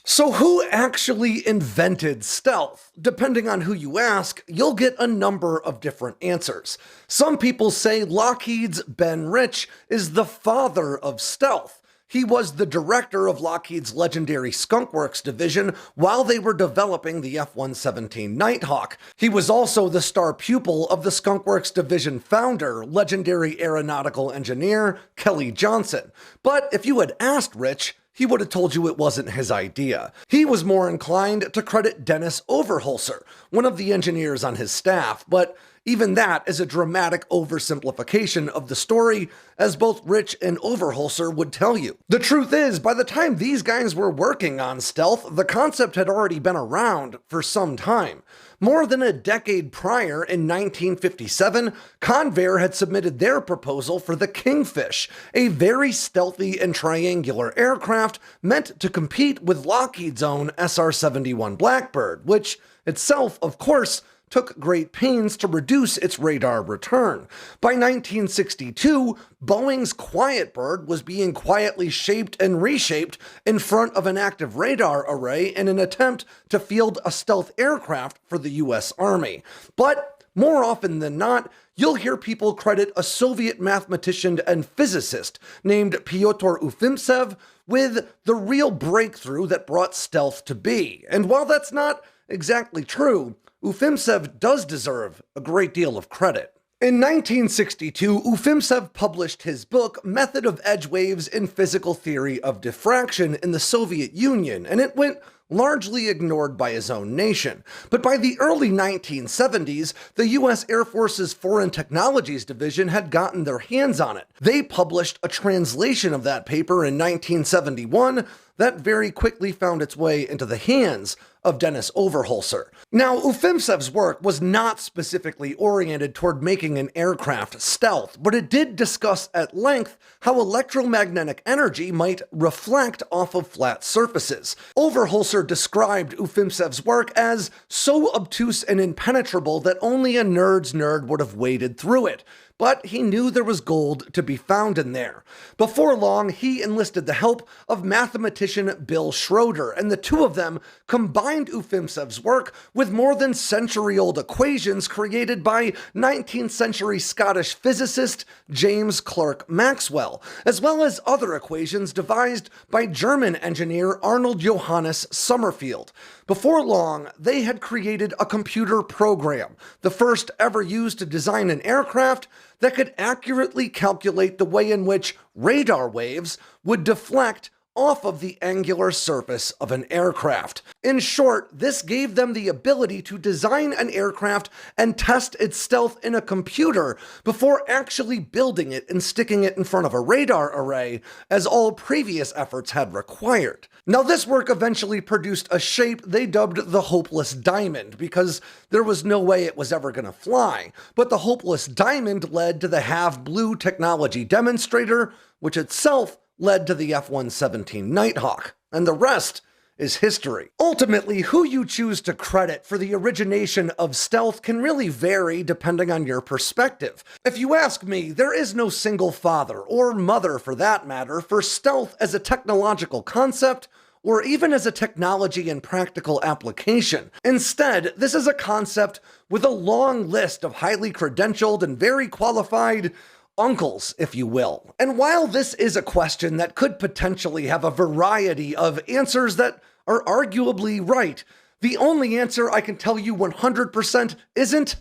So who actually invented stealth? Depending on who you ask, you'll get a number of different answers. Some people say Lockheed's Ben Rich is the father of stealth. He was the director of Lockheed's legendary Skunk Works division while they were developing the F-117 Nighthawk. He was also the star pupil of the Skunk Works division founder, legendary aeronautical engineer Kelly Johnson. But if you had asked Rich, he would have told you it wasn't his idea. He was more inclined to credit Dennis Overholser, one of the engineers on his staff, but even that is a dramatic oversimplification of the story, as both Rich and Overholser would tell you. The truth is, by the time these guys were working on stealth, the concept had already been around for some time. More than a decade prior, in 1957, Convair had submitted their proposal for the Kingfish, a very stealthy and triangular aircraft meant to compete with Lockheed's own SR-71 Blackbird, which itself, of course, took great pains to reduce its radar return. By 1962, Boeing's Quiet Bird was being quietly shaped and reshaped in front of an active radar array in an attempt to field a stealth aircraft for the US Army. But more often than not, you'll hear people credit a Soviet mathematician and physicist named Pyotr Ufimtsev with the real breakthrough that brought stealth to be. And while that's not exactly true, Ufimtsev does deserve a great deal of credit. In 1962, Ufimtsev published his book, Method of Edge Waves in Physical Theory of Diffraction in the Soviet Union, and it went largely ignored by his own nation. But by the early 1970s, the US Air Force's Foreign Technologies Division had gotten their hands on it. They published a translation of that paper in 1971 that very quickly found its way into the hands of Dennis Overholser. Now, Ufimtsev's work was not specifically oriented toward making an aircraft stealth, but it did discuss at length how electromagnetic energy might reflect off of flat surfaces. Overholser described Ufimtsev's work as so obtuse and impenetrable that only a nerd's nerd would have waded through it. But he knew there was gold to be found in there. Before long, he enlisted the help of mathematician Bill Schroeder, and the two of them combined Ufimtsev's work with more than century-old equations created by 19th century Scottish physicist James Clerk Maxwell, as well as other equations devised by German engineer Arnold Johannes Sommerfeld. Before long, they had created a computer program, the first ever used to design an aircraft that could accurately calculate the way in which radar waves would deflect off of the angular surface of an aircraft. In short, this gave them the ability to design an aircraft and test its stealth in a computer before actually building it and sticking it in front of a radar array, as all previous efforts had required. Now, this work eventually produced a shape they dubbed the Hopeless Diamond, because there was no way it was ever going to fly. But the Hopeless Diamond led to the Have Blue technology demonstrator, which itself led to the F-117 Nighthawk, and the rest is history. Ultimately, who you choose to credit for the origination of stealth can really vary depending on your perspective. If you ask me, there is no single father, or mother for that matter, for stealth as a technological concept, or even as a technology and practical application. Instead, this is a concept with a long list of highly credentialed and very qualified uncles, if you will. And while this is a question that could potentially have a variety of answers that are arguably right, the only answer I can tell you 100% isn't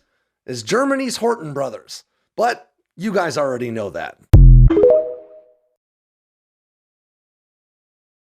is Germany's Horten brothers. But you guys already know that.